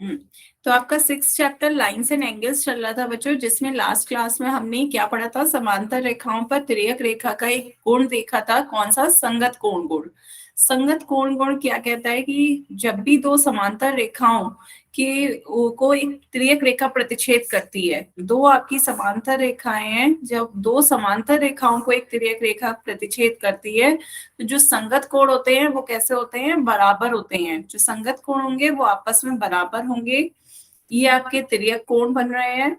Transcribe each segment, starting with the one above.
हम्म, तो आपका 6th chapter lines and angles चल रहा था बच्चों, जिसमें लास्ट क्लास में हमने क्या पढ़ा था, समांतर रेखाओं पर तिर्यक रेखा का एक गुण देखा था। कौन सा? संगत कोण गुण। संगत कोण गुण क्या कहता है कि जब भी दो समांतर रेखाओं के को एक तिर्यक रेखा प्रतिच्छेद करती है, दो आपकी समांतर रेखाएं हैं, जब दो समांतर रेखाओं को एक तिर्यक रेखा प्रतिच्छेद करती है तो जो संगत कोण होते हैं वो कैसे होते हैं? बराबर होते हैं। जो संगत कोण होंगे वो आपस में बराबर होंगे। ये आपके तिर्यक कोण बन रहे हैं।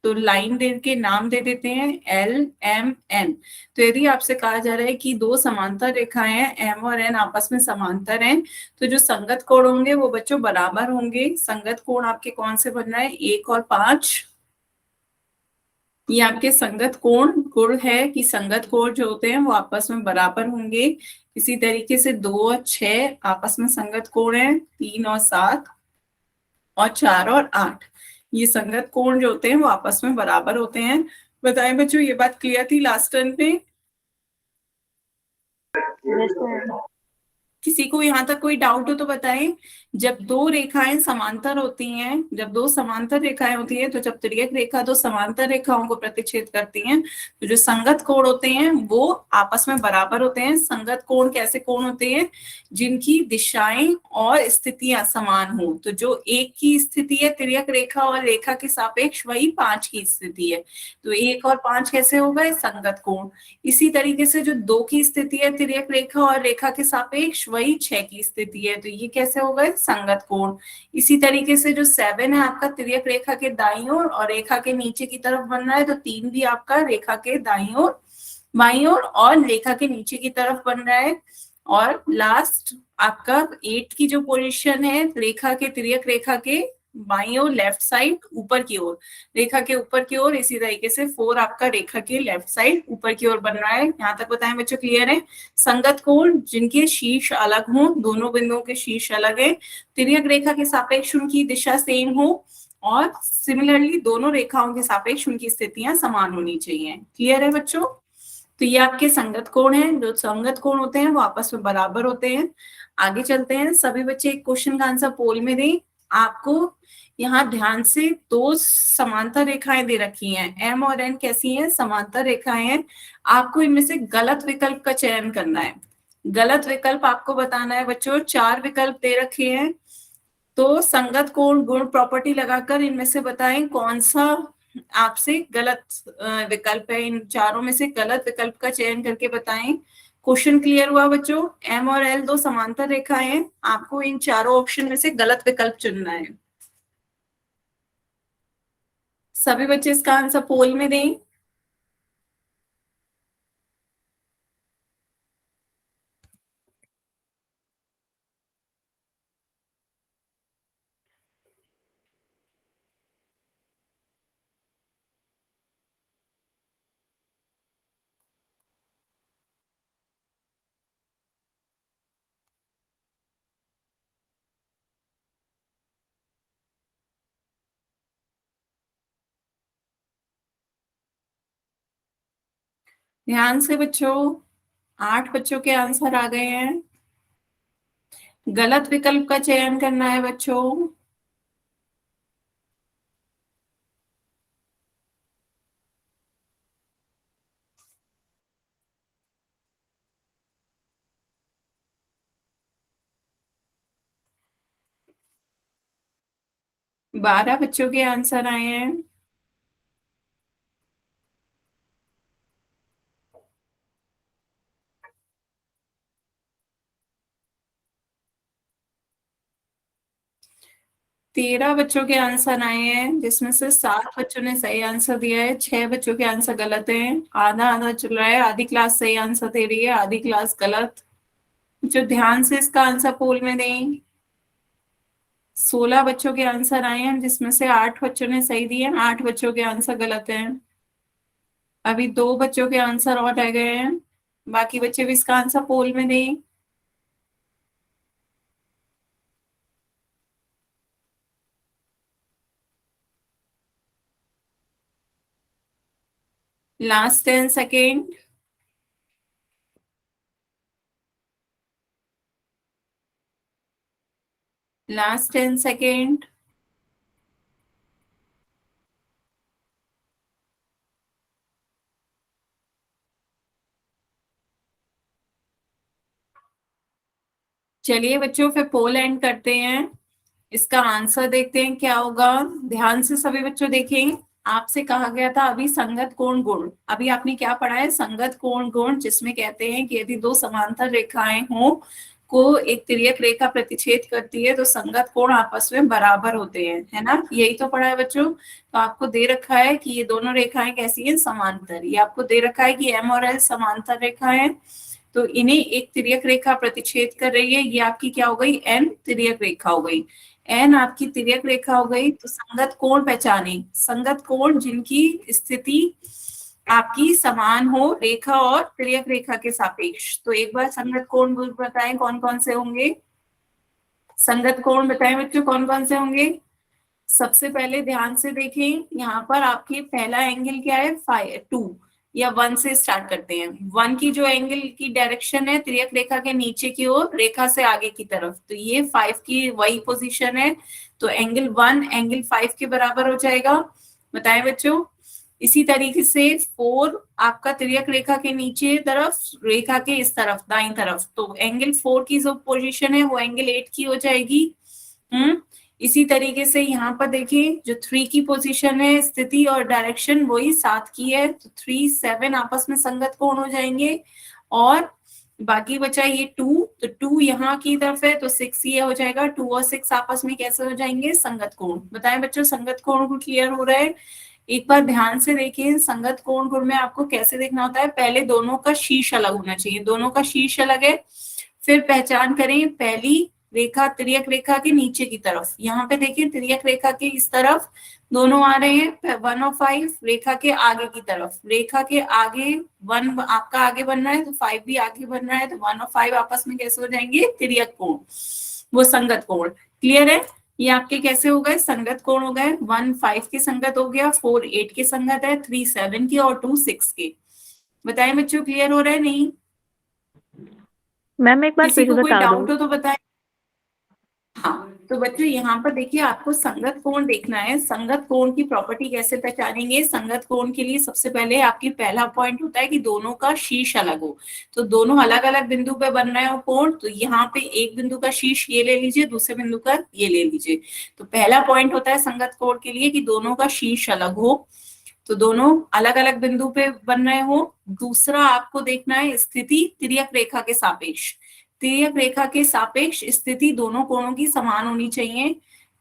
तो लाइन दे के नाम दे देते हैं LMN। तो यदि आपसे कहा जा रहा है कि दो समांतर रेखाएं हैं, M और N आपस में समांतर हैं, तो जो संगत कोण होंगे वो बच्चों बराबर होंगे। संगत कोण आपके कौन से बन रहे हैं? 1 और 5। ये आपके संगत कोण गुण है कि संगत कोण जो होते हैं वो आपस में बराबर होंगे। इसी तरीके से 2 और 6 आपस में संगत कोण है, 3 और 7 और 4 और 8। ये संगत कोण जो होते हैं वो आपस में बराबर होते हैं। बताएं बच्चों, ये बात क्लियर थी लास्ट टर्न पे? किसी को यहाँ तक कोई डाउट हो तो बताएं। जब दो रेखाएं समांतर होती हैं, जब दो समांतर रेखाएं होती हैं, तो जब तिर्यक रेखा दो समांतर रेखाओं को प्रतिच्छेद करती हैं, तो जो संगत कोण होते हैं वो आपस में बराबर होते हैं। संगत कोण कैसे कोण होते हैं? जिनकी दिशाएं और स्थितियां समान हो। तो जो 1 की स्थिति है तिर्यक रेखा और रेखा के सापेक्ष, वही 5 की स्थिति है। तो 1 और 5 कैसे हो गए? संगत कोण। इसी तरीके से जो 2 की स्थिति है तिर्यक रेखा और रेखा के सापेक्ष, वही 6 की स्थिति है। तो ये कैसे हो गए? संगत कोण। इसी तरीके से जो 7 है आपका तिर्यक रेखा के दाईं ओर और रेखा के नीचे की तरफ बन रहा है, तो 3 भी आपका रेखा के दाईं ओर, बाईं ओर और रेखा के नीचे की तरफ बन रहा है। और लास्ट आपका 8 की जो पोजीशन है रेखा के, तिर्यक रेखा के बाईं ओर लेफ्ट साइड ऊपर की ओर, रेखा के ऊपर की ओर। इसी तरीके से 4 आपका रेखा के लेफ्ट साइड ऊपर की ओर बन रहा है। यहाँ तक बताएं बच्चों, क्लियर है? संगत कोण जिनके शीर्ष अलग हों, दोनों बिंदुओं के शीर्ष अलग है, तिर्यक रेखा के सापेक्ष उनकी दिशा सेम हो, और सिमिलरली दोनों रेखाओं के सापेक्ष उनकी स्थितियां समान होनी चाहिए। क्लियर है बच्चों? तो ये आपके संगत कोण हैं। जो संगत कोण होते हैं वो आपस में बराबर होते हैं। आगे चलते हैं। सभी बच्चे एक क्वेश्चन का आंसर पोल में दें। आपको यहाँ ध्यान से दो समांतर रेखाएं दे रखी हैं, M और N कैसी हैं? समांतर रेखाएं हैं। आपको इनमें से गलत विकल्प का चयन करना है। गलत विकल्प आपको बताना है बच्चों। 4 विकल्प दे रखे हैं, तो संगत कोण गुण प्रॉपर्टी लगाकर इनमें से बताएं कौन सा आपसे गलत विकल्प है। इन चारों में से गलत विकल्प का चयन करके बताएं। क्वेश्चन क्लियर हुआ बच्चों? M और L दो समांतर रेखाएं हैं, आपको इन चारों ऑप्शन में से गलत विकल्प चुनना है। सभी बच्चे इसका आंसर पोल में दें। ध्यान से बच्चों, 8 बच्चों के आंसर आ गए हैं। गलत विकल्प का चयन करना है बच्चों। बारह बच्चों के आंसर आए हैं। 13 बच्चों के आंसर आए हैं, जिसमें से 7 बच्चों ने सही आंसर दिया है, 6 बच्चों के आंसर गलत हैं। आधा आधा चल रहा है, आधी क्लास सही आंसर दे रही है, आधी क्लास गलत। जो ध्यान से इसका आंसर पोल में दें। 16 बच्चों के आंसर आए हैं, जिसमें से 8 बच्चों ने सही दिए, 8 बच्चों के आंसर गलत हैं। अभी 2 बच्चों के आंसर और रह गए हैं, बाकी बच्चे भी इसका आंसर पोल में दें। Last 10 second. Last 10 second. चलिए बच्चों फिर पोल एंड करते हैं, इसका आंसर देखते हैं क्या होगा। ध्यान से सभी बच्चों देखें, आपसे कहा गया था अभी संगत कोण गुण, अभी आपने क्या पढ़ा है, संगत कोण गुण, जिसमें कहते हैं कि यदि दो समांतर रेखाएं हो को एक तिर्यक रेखा प्रतिच्छेद करती है तो संगत कोण आपस में बराबर होते हैं, है ना, यही तो पढ़ा है बच्चों। तो आपको दे रखा है कि ये दोनों रेखाएं कैसी हैं, समांतर, ये आपको दे रखा है कि एम और एल समांतर रेखा है, तो इन्हें एक तिर्यक रेखा प्रतिच्छेद कर रही है, ये आपकी क्या हो गई, एन तिर्यक रेखा हो गई। एन आपकी तिर्यक रेखा हो गई, तो संगत कोण पहचाने, संगत कोण जिनकी स्थिति आपकी समान हो रेखा और तिर्यक रेखा के सापेक्ष। तो एक बार संगत कोण बताएं कौन कौन से होंगे, संगत कोण बताएं बच्चों कौन कौन से होंगे। सबसे पहले ध्यान से देखें, यहाँ पर आपके पहला एंगल क्या है, 2 या 1 से स्टार्ट करते हैं। 1 की जो एंगल की डायरेक्शन है तिर्यक रेखा के नीचे की ओर, रेखा से आगे की तरफ, तो ये 5 की वही पोजीशन है, तो एंगल 1 एंगल 5 के बराबर हो जाएगा। बताएं बच्चों, इसी तरीके से 4 आपका तिर्यक रेखा के नीचे तरफ, रेखा के इस तरफ दाईं तरफ, तो एंगल 4 की जो पोजीशन है वो एंगल 8 की हो जाएगी। इसी तरीके से यहाँ पर देखिए जो 3 की पोजीशन है, स्थिति और डायरेक्शन वही 7 की है, तो 3 7 आपस में संगत कोण हो जाएंगे। और बाकी बचा ये 2, तो 2 यहाँ की तरफ है तो 6 ये हो जाएगा, 2 और 6 आपस में कैसे हो जाएंगे, संगत कोण। बताएं बच्चों संगत कोण को क्लियर हो रहा है। एक बार ध्यान से देखिए, संगत कोण गुण में आपको कैसे देखना होता है, पहले दोनों का शीर्ष अलग होना चाहिए, दोनों का शीर्ष अलग है, फिर पहचान करें पहली रेखा तिर्यक रेखा के नीचे की तरफ, यहाँ पे देखिए तिर्यक रेखा के इस तरफ दोनों आ रहे हैं, 1 और 5 रेखा के आगे की तरफ, रेखा के आगे 1 आपका आगे बन रहा है तो 5 भी आगे बन रहा है, तो 1 और 5 आपस में कैसे हो जाएंगे, तिर्यक कोण, वो संगत कोण। क्लियर है, ये आपके कैसे हो गए, संगत कोण हो गए। 1 5 के संगत हो गया, 4 8 के संगत है, 3 7 के और 2 6 के। बताएं बच्चों क्लियर हो रहा है नहीं, मैम एक बार किसी फिर को कोई बता दो। डाउट हो तो बताएं। हाँ तो बच्चों यहाँ पर देखिए आपको संगत कोण देखना है, संगत कोण की प्रॉपर्टी कैसे पहचानेंगे, संगत कोण के लिए सबसे पहले आपकी पहला पॉइंट होता है कि दोनों का शीर्ष अलग हो, तो दोनों अलग अलग बिंदु पे बन रहे हो कोण, तो यहाँ पे एक बिंदु का शीर्ष ये ले लीजिए, दूसरे बिंदु का ये ले लीजिए, तो पहला पॉइंट होता है संगत कोण के लिए कि दोनों का शीर्ष अलग हो, तो दोनों अलग अलग बिंदु पे बन रहे हो। दूसरा आपको देखना है स्थिति तिर्यक रेखा के सापेक्ष, तिर्यक रेखा के सापेक्ष स्थिति दोनों कोणों की समान होनी चाहिए,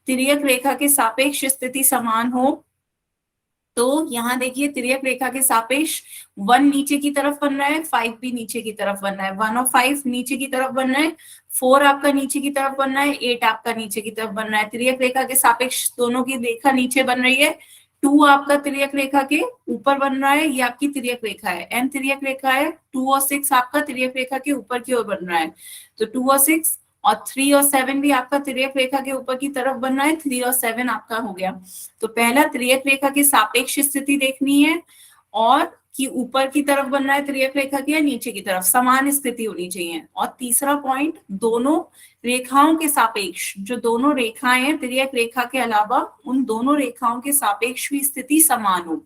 तिर्यक रेखा के सापेक्ष स्थिति समान हो, तो यहाँ देखिए तिर्यक रेखा के सापेक्ष 1 नीचे की तरफ बन रहा है, 5 भी नीचे की तरफ बन रहा है, 1 और 5 नीचे की तरफ बन रहा है, 4 आपका नीचे की तरफ बन रहा है, 8 आपका नीचे की तरफ बन रहा है, तिर्यक रेखा के सापेक्ष दोनों की रेखा नीचे बन रही है, 2 आपका तिर्यक रेखा के ऊपर बन रहा है, ये आपकी तिर्यक रेखा है, एन तिर्यक रेखा है, 2 और 6 आपका तिर्यक रेखा के ऊपर की ओर बन रहा है, तो 2 और 6 और 3 और 7 भी आपका तिर्यक रेखा के ऊपर की तरफ बन रहा है, 3 और 7 आपका हो गया। तो पहला तिर्यक रेखा की सापेक्ष स्थिति देखनी है, और कि ऊपर की तरफ बन रहा है तिर्यक रेखा की या नीचे की तरफ, समान स्थिति होनी चाहिए। और तीसरा पॉइंट, दोनों रेखाओं के सापेक्ष, जो दोनों रेखाएं हैं तिर्यक रेखा के अलावा उन दोनों रेखाओं के सापेक्ष भी स्थिति समान हो।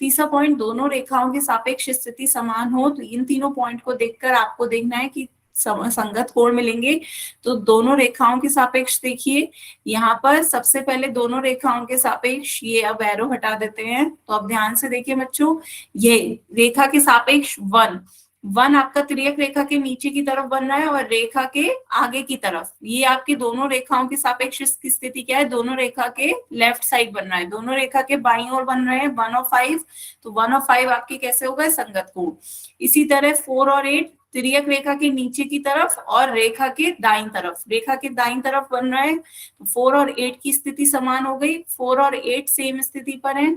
तीसरा पॉइंट, दोनों रेखाओं के सापेक्ष स्थिति समान हो, तो इन तीनों पॉइंट को देखकर आपको देखना है कि संगत कोण मिलेंगे। तो दोनों रेखाओं के सापेक्ष देखिए, यहाँ पर सबसे पहले दोनों रेखाओं के सापेक्ष, ये अब एरो हटा देते हैं, तो अब ध्यान से देखिए बच्चों, ये रेखा के सापेक्ष 1 आपका तिर्यक रेखा के नीचे की तरफ बन रहा है और रेखा के आगे की तरफ, ये आपकी दोनों रेखाओं के सापेक्ष की स्थिति क्या है, दोनों रेखा के लेफ्ट साइड बन रहा है, दोनों रेखा के बाईं ओर बन रहे हैं 1 और 5, तो 1 और 5 आपके कैसे होगा, संगत कोण। इसी तरह 4 और 8 तिर्यक रेखा के नीचे की तरफ और रेखा के दाईं तरफ, रेखा के दाईं तरफ बन रहा है, तो 4 और 8 की स्थिति समान हो गई, 4 और 8 सेम स्थिति पर है,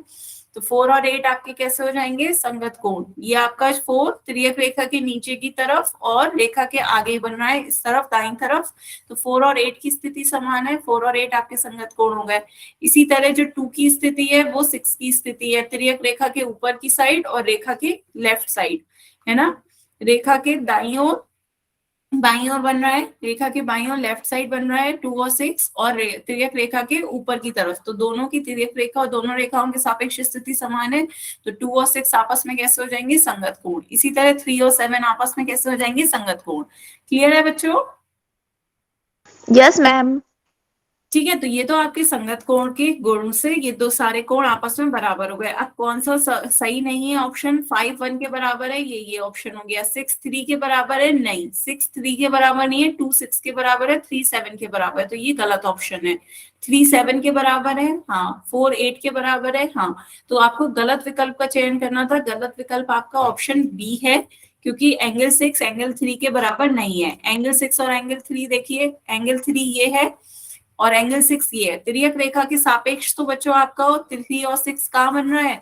तो 4 और 8 आपके कैसे हो जाएंगे, संगत कोण। ये आपका 4 तिर्यक रेखा के नीचे की तरफ और रेखा के आगे बन रहा है इस तरफ दाईं तरफ, तो 4 और 8 की स्थिति समान है, 4 और 8 आपके संगत कोण हो गए। इसी तरह जो 2 की स्थिति है वो 6 की स्थिति है, तिर्यक रेखा के ऊपर की साइड और रेखा के लेफ्ट साइड, है ना, रेखा के दाईं ओर बाईं ओर बन रहा है, रेखा के बाईं ओर लेफ्ट साइड बन रहा है 2 और 6, और तिर्यक रेखा के ऊपर की तरफ, तो दोनों की तिर्यक रेखा और दोनों रेखाओं की सापेक्ष स्थिति समान है, तो 2 और 6 आपस में कैसे हो जाएंगे, संगत कोण। इसी तरह 3 और 7 आपस में कैसे हो जाएंगे, संगत कोण। क्लियर है बच्चों, यस मैम। ठीक है, तो ये तो आपके संगत कोण के गुण से ये दो सारे कोण आपस में बराबर हो गए। अब कौन सा सही नहीं है ऑप्शन? 5 1 के बराबर है, ये ऑप्शन हो गया। 6 3 के बराबर है, नहीं 6 3 के बराबर नहीं है। 2 6 के बराबर है, 3 7 के बराबर है, तो ये गलत ऑप्शन है। 3 7 के बराबर है, हाँ। 4 8 के बराबर है, हाँ। तो आपको गलत विकल्प का चयन करना था। गलत विकल्प आपका ऑप्शन बी है, क्योंकि एंगल 6 एंगल 3 के बराबर नहीं है। एंगल 6 और एंगल 3 देखिए, एंगल 3 ये है और एंगल 6 ये है। तिर्यक रेखा के सापेक्ष तो बच्चों आपका 3 और 6 कहाँ बन रहा है?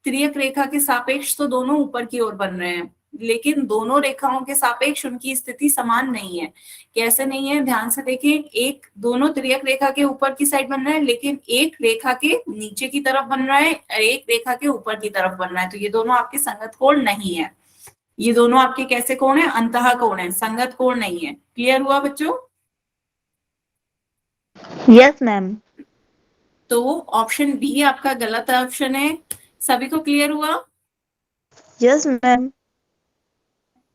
तिर्यक रेखा के सापेक्ष तो दोनों ऊपर की ओर बन रहे हैं, लेकिन दोनों रेखाओं के सापेक्ष उनकी स्थिति समान नहीं है। कैसे नहीं है? ध्यान से देखें, एक दोनों तिर्यक रेखा के ऊपर की साइड बन रहा है, लेकिन एक रेखा के नीचे की तरफ बन रहा है और एक रेखा के ऊपर की तरफ बन रहा है। तो ये दोनों आपके संगत कोण नहीं है। ये दोनों आपके कैसे कोण है? अंतः कोण है, संगत कोण नहीं है। क्लियर हुआ बच्चों? Yes ma'am. तो ऑप्शन बी आपका गलत ऑप्शन है। सभी को क्लियर हुआ? Yes ma'am.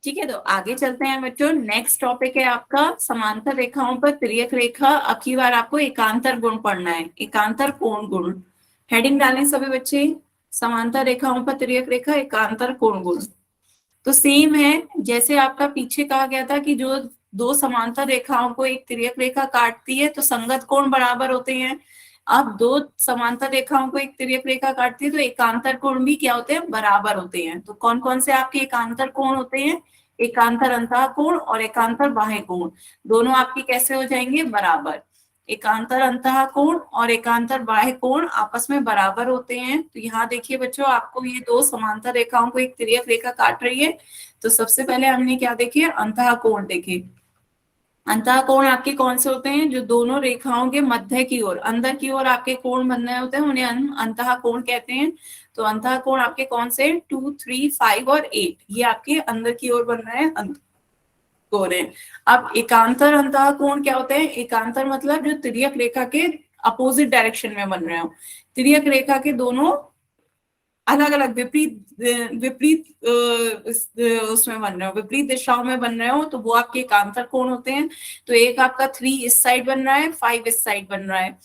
ठीक है, तो आगे चलते हैं बच्चों। नेक्स्ट टॉपिक है आपका समांतर रेखाओं पर तिर्यक रेखा। अब की बार आपको एकांतर गुण पढ़ना है, एकांतर कोण गुण। हेडिंग डालें सभी बच्चे, समांतर रेखाओं पर तिर्यक रेखा एकांतर कोण गुण। तो सेम है जैसे आपका पीछे कहा गया था कि जो दो समांतर रेखाओं को एक तिर्यक रेखा काटती है तो संगत कोण बराबर होते हैं। अब दो समांतर रेखाओं को एक तिर्यक रेखा काटती है तो एकांतर कोण भी क्या होते हैं? बराबर होते हैं। तो कौन कौन से आपके एकांतर कोण होते हैं? एकांतर अंतः कोण और एकांतर बाह्य कोण, दोनों आपके कैसे हो जाएंगे? बराबर। एकांतर अंतः कोण और एकांतर बाह्य कोण आपस में बराबर होते हैं। तो यहाँ देखिए बच्चों, आपको ये दो समांतर रेखाओं को एक तिर्यक रेखा काट रही है, तो सबसे पहले हमने क्या देखे? अंतः कोण देखे। अंतः कोण आपके कौन से होते हैं? जो दोनों रेखाओं के मध्य की ओर, अंदर की ओर आपके कोण बन रहे होते हैं, उन्हें अंतः कोण कहते हैं। तो अंतः कोण आपके कौन से? 2 3 5 और 8, ये आपके अंदर की ओर बन रहे हैं कोण है। अब एकांतर अंतः कोण क्या होते हैं? एकांतर मतलब जो तिर्यक रेखा के अपोजिट डायरेक्शन में बन रहे हो, तिर्यक रेखा के दोनों अलग अलग विपरीत विपरीत उसमें बन रहे हो, विपरीत दिशाओं में बन रहे हो, तो वो आपके एकांतर कोण होते हैं। तो एक आपका 3 इस साइड बन रहा है, 5 इस साइड बन रहा है,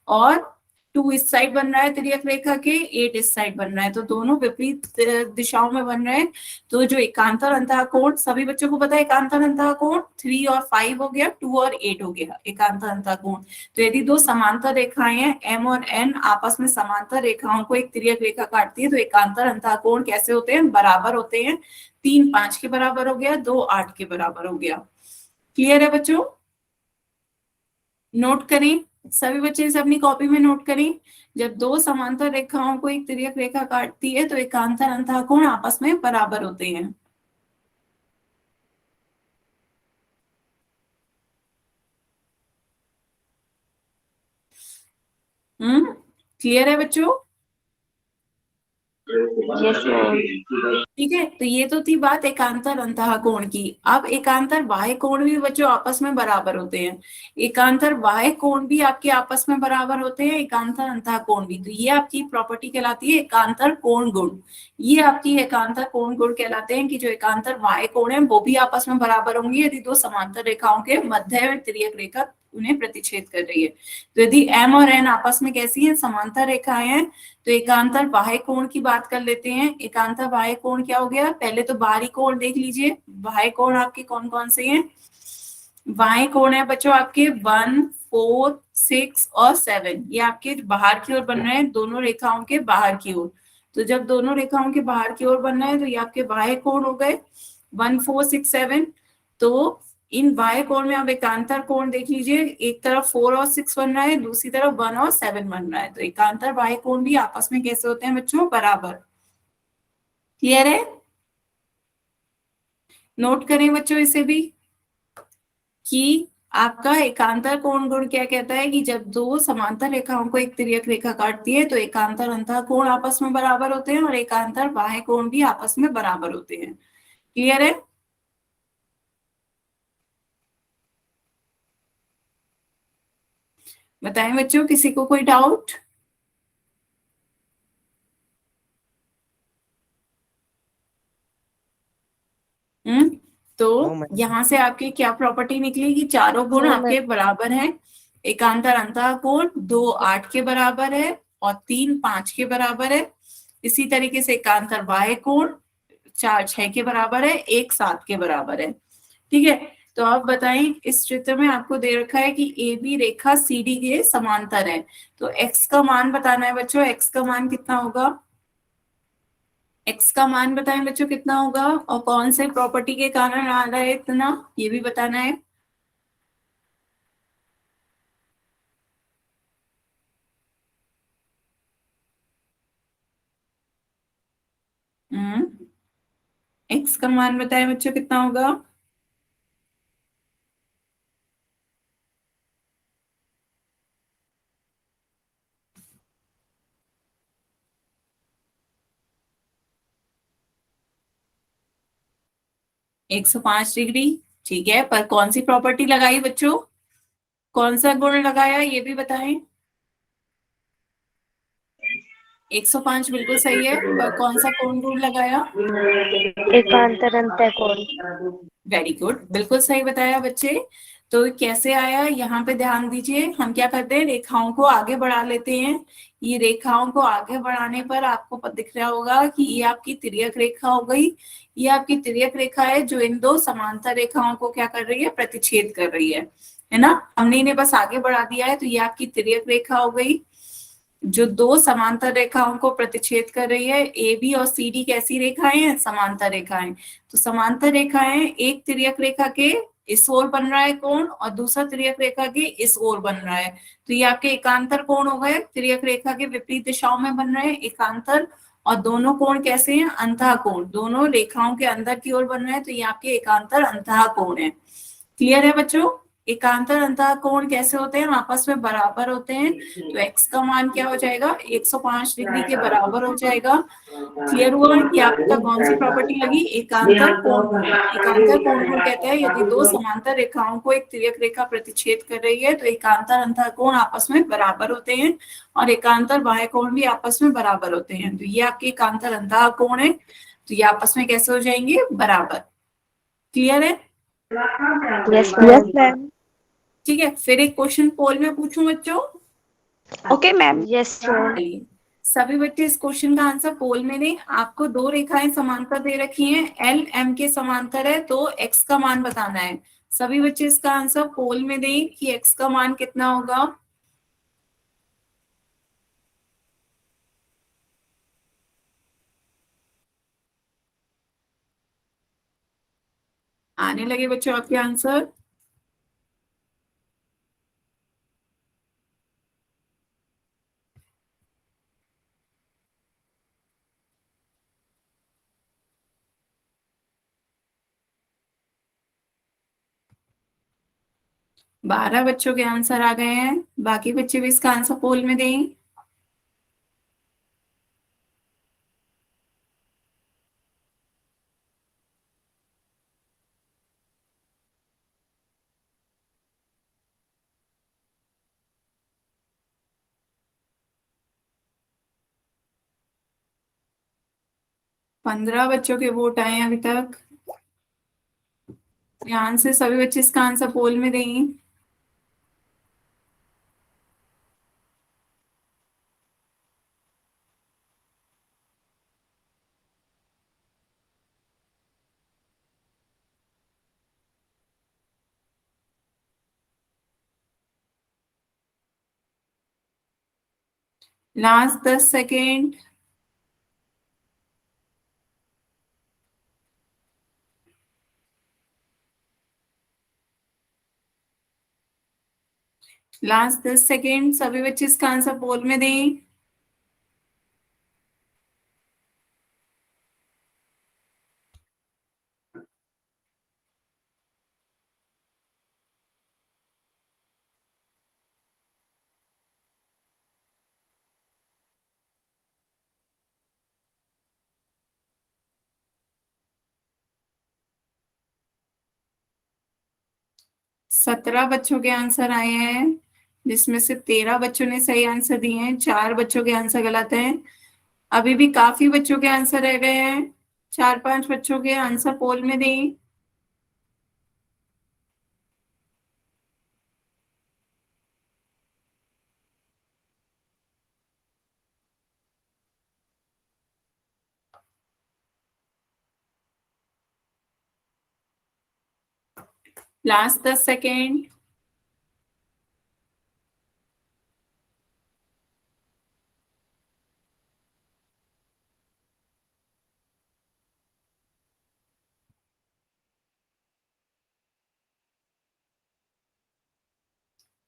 और 2 इस साइड बन रहा है तिर्यक रेखा के, 8 इस साइड बन रहा है, तो दोनों विपरीत दिशाओं में बन रहे हैं। तो जो एकांतर अंतः कोण, सभी बच्चों को पता है एकांतर अंतः कोण 3 और 5 हो गया, 2 और 8 हो गया एकांतर अंतः कोण। तो यदि दो समांतर रेखाएं हैं एम और एन, आपस में समांतर रेखाओं को एक तिर्यक रेखा काटती है, तो एकांतर अंतः कोण कैसे होते हैं? बराबर होते हैं। 3 5 के बराबर हो गया, 2 8 के बराबर हो गया। क्लियर है बच्चों? नोट करें, सभी बच्चे इसे अपनी कॉपी में नोट करें। जब दो समांतर रेखाओं को एक तिर्यक रेखा काटती है तो एकांतर अंतः कोण आपस में बराबर होते हैं। क्लियर है बच्चों? Yes ma'am. ठीक है, तो ये तो थी बात एकांतर अंतः कोण की। अब एकांतर बाह्य कोण भी बच्चों आपस में बराबर होते हैं। एकांतर बाह्य कोण भी आपके आपस में बराबर होते हैं, एकांतर अंतः कोण भी। तो ये आपकी प्रॉपर्टी कहलाती है एकांतर कोण गुण। ये आपकी एकांतर कोण गुण कहलाते हैं कि जो एकांतर बाह्य कोण है वो भी आपस में बराबर होंगे यदि दो समांतर रेखाओं के मध्य में तिर्यक रेखा उन्हें प्रतिच्छेद कर रही है। तो यदि एम और एन आपस में कैसी है? समांतर रेखाएं हैं। तो एकांतर बाह्य कोण की बात कर लेते हैं। एकांतर बाह्य कोण क्या हो गया? पहले तो बाहरी कोण देख लीजिए, बाह्य कोण आपके कौन कौन से हैं? बाह्य कोण है बच्चों आपके 1 4 6 और 7, ये आपके बाहर की ओर बन रहे हैं, दोनों रेखाओं के बाहर की ओर। तो जब दोनों रेखाओं के बाहर की ओर बन रहे हैं तो ये आपके बाह्य कोण हो गए 1 4 6 7। तो इन बाह्य कोण में आप एकांतर कोण देख लीजिए, एक तरफ 4 और 6 बन रहा है, दूसरी तरफ 1 और 7 बन रहा है। तो एकांतर बाह्य कोण भी आपस में कैसे होते हैं बच्चों? बराबर। क्लियर है? नोट करें बच्चों इसे भी कि आपका एकांतर कोण गुण क्या कहता है कि जब दो समांतर रेखाओं को एक तिर्यक रेखा काटती है तो एकांतर अंतः कोण आपस में बराबर होते हैं और एकांतर बाह्य कोण भी आपस में बराबर होते हैं। क्लियर है? बताएं बच्चों, किसी को कोई डाउट? हम्म तो मैम। यहाँ से आपकी क्या प्रॉपर्टी निकली कि चारों गुण No, आपके बराबर हैं। एकांतर अंतः कोण 2 8 के बराबर है और 3 5 के बराबर है। इसी तरीके से एकांतर बाह्य कोण 4 6 के बराबर है, 1 7 के बराबर है। ठीक है, तो आप बताएं, इस चित्र में आपको दे रखा है कि A B Rekha C D के समांतर है, तो एक्स का मान बताना है बच्चों। एक्स का मान कितना होगा? एक्स का मान बताएं बच्चों कितना होगा, और कौन से प्रॉपर्टी के कारण आ रहा है इतना, ये भी बताना है। एक्स का मान बताएं बच्चों कितना होगा? एक सौ पांच डिग्री। ठीक है, पर कौन सी प्रॉपर्टी लगाई बच्चों, कौन सा गुण लगाया, ये भी बताएं। 105 बिल्कुल सही है, पर कौन सा कोण गुण लगाया? एकांतर अंतः कोण। वेरी गुड, बिल्कुल सही बताया बच्चे। तो कैसे आया, यहाँ पे ध्यान दीजिए। हम क्या करते हैं, रेखाओं को आगे बढ़ा लेते हैं। ये रेखाओं को आगे बढ़ाने पर आपको दिख रहा होगा कि ये आपकी तिर्यक रेखा हो गई। ये आपकी तिर्यक रेखा है जो इन दो समांतर रेखाओं को क्या कर रही है, प्रतिच्छेद कर रही है ना। हमने इन्हें बस आगे बढ़ा दिया है, तो ये आपकी तिर्यक रेखा हो गई जो दो समांतर रेखाओं को प्रतिच्छेद कर रही है। ए बी और सी डी कैसी रेखाएं हैं, समांतर रेखाएं। तो समांतर रेखाएं, एक तिर्यक रेखा के इस ओर बन रहा है कोण और दूसरा तिर्यक रेखा के इस ओर बन रहा है, तो ये आपके एकांतर कोण हो गए। तिर्यक रेखा के विपरीत दिशाओं में बन रहे हैं एकांतर, और दोनों कोण कैसे हैं, अंतः कोण। दोनों रेखाओं के अंदर की ओर बन रहे हैं, तो ये आपके एकांतर अंतः कोण है। क्लियर है बच्चों? एकांतर अंतः कोण कैसे होते हैं, आपस में बराबर होते हैं। तो एक्स का मान क्या हो जाएगा, 105 डिग्री के बराबर हो जाएगा। क्लियर हुआ कि आपका कौन सी प्रॉपर्टी लगी, एकांतर कोण गुण। एकांतर कोण गुण कहता है यदि दो समांतर रेखाओं को एक तिर्यक रेखा प्रतिच्छेद कर रही है तो एकांतर अंतः कोण आपस में बराबर होते हैं, और एकांतर बाह्य कोण भी आपस में बराबर होते हैं। तो ये आपके एकांतर अंतः कोण है, तो ये आपस में कैसे हो जाएंगे, बराबर। क्लियर है? Yes, yes ma'am. मैम। ठीक है, फिर एक क्वेश्चन पोल में पूछूं बच्चों। Okay ma'am. Yes, sure. चलिए, सभी बच्चे इस क्वेश्चन का आंसर पोल में दें। आपको दो रेखाएं समांतर दे रखी हैं, एल एम के समांतर है, तो एक्स का मान बताना है। सभी बच्चे इसका आंसर पोल में दें कि एक्स का मान कितना होगा। आने लगे बच्चों आपके आंसर। बारह बच्चों के आंसर आ गए हैं, बाकी बच्चे भी इसका आंसर पोल में दें। 15 बच्चों के वोट आए हैं अभी तक। ध्यान से सभी बच्चे इसका आंसर पोल में देंगे। Last 10 second. लास्ट 10 सेकेंड, सभी बच्चे इसका आंसर पोल में दें। सत्रह बच्चों के आंसर आए हैं, जिसमें से 13 बच्चों ने सही आंसर दिए हैं, 4 बच्चों के आंसर गलत हैं। अभी भी काफी बच्चों के आंसर रह गए हैं, 4 5 बच्चों के आंसर पोल में दें। Last 10 second.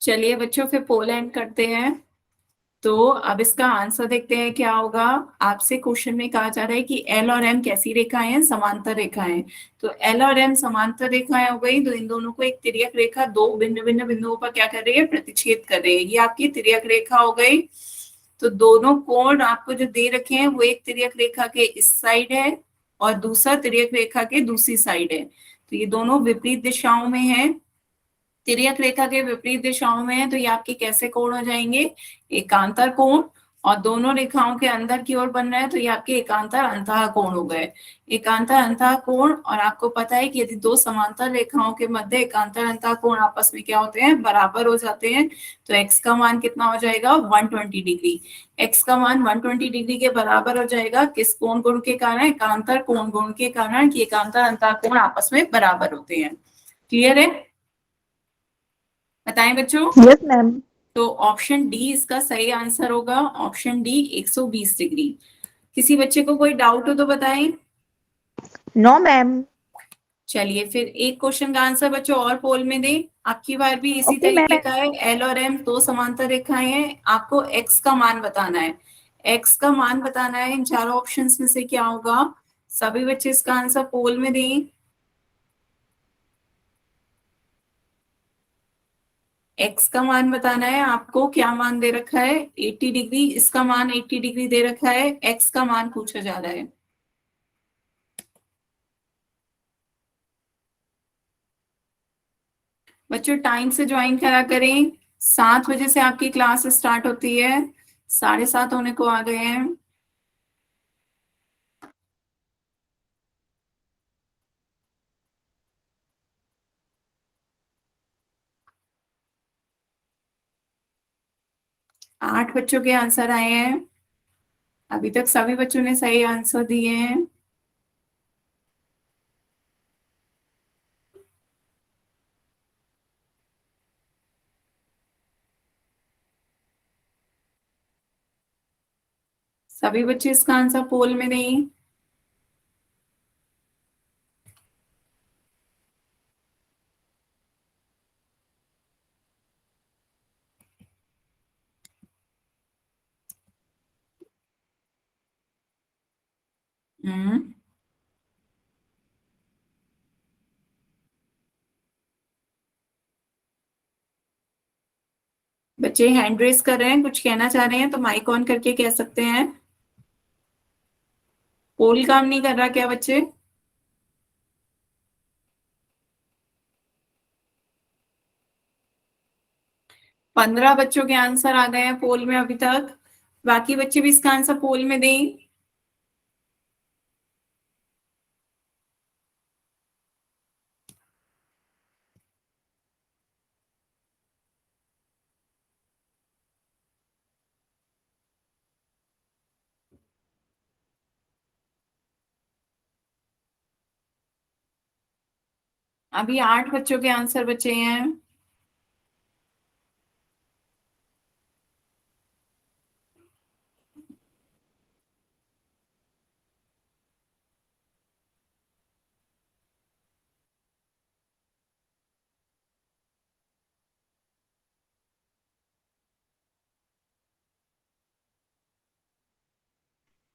चलिए बच्चों, फिर पोल एंड करते हैं। तो अब इसका आंसर देखते हैं क्या होगा। आपसे क्वेश्चन में कहा जा रहा है कि एल और एम कैसी रेखाएं हैं, समांतर रेखाएं। तो एल और एम समांतर रेखाएं हो गई, तो इन दोनों को एक तिर्यक रेखा दो भिन्न भिन्न बिंदुओं पर क्या कर रही है, प्रतिच्छेद कर रही है। ये आपकी तिर्यक रेखा हो गई। तो दोनों कोण आपको जो दे रखे हैं वो एक तिर्यक रेखा के इस साइड है और दूसरा तिर्यक रेखा के दूसरी साइड है। तो ये दोनों विपरीत दिशाओं में है, तिर्यक रेखा के विपरीत दिशाओं में है। तो ये आपके कैसे कोण हो जाएंगे, एकांतर कोण। और दोनों रेखाओं के अंदर की ओर बन रहा है, तो ये आपके एकांतर अंतः कोण हो गए। एकांतर अंतः कोण, और आपको पता है कि यदि दो समांतर रेखाओं के मध्य एकांतर अंतः कोण आपस में क्या होते हैं, बराबर हो जाते हैं। तो x का मान कितना हो जाएगा, 120 डिग्री। x का मान 120 डिग्री के बराबर हो जाएगा, किस कोण गुण के कारण, एकांतर कोण गुण के कारण, कि एकांतर अंतः कोण आपस में बराबर होते हैं। क्लियर है, बताएं बच्चों। Yes ma'am. तो ऑप्शन डी इसका सही आंसर होगा, ऑप्शन डी 120 डिग्री। किसी बच्चे को कोई डाउट हो तो बताएं। No ma'am. चलिए फिर एक क्वेश्चन का आंसर बच्चों और पोल में दें। आपकी बार भी इसी ओके तरीके मैम। का है, एल और एम दो समांतर रेखाएं हैं, आपको एक्स का मान बताना है। एक्स का मान बताना है, इन चारों ऑप्शंस में से क्या होगा। सभी बच्चे इसका आंसर पोल में दें। एक्स का मान बताना है आपको, क्या मान दे रखा है, 80 डिग्री। इसका मान 80 डिग्री दे रखा है, एक्स का मान पूछा जा रहा है। बच्चों टाइम से ज्वाइन करा करें, 7 बजे से आपकी क्लास स्टार्ट होती है, 7:30 होने को आ गए हैं। आठ बच्चों के आंसर आए हैं, अभी तक सभी बच्चों ने सही आंसर दिए हैं। सभी बच्चे इसका आंसर पोल में दें। हम्म, बच्चे हैंड रेस कर रहे हैं, कुछ कहना चाह रहे हैं तो माइक ऑन करके कह सकते हैं। पोल काम नहीं कर रहा क्या बच्चे। 15 बच्चों के आंसर आ गए हैं पोल में अभी तक, बाकी बच्चे भी इसका आंसर पोल में दें। अभी 8 बच्चों के आंसर बचे हैं।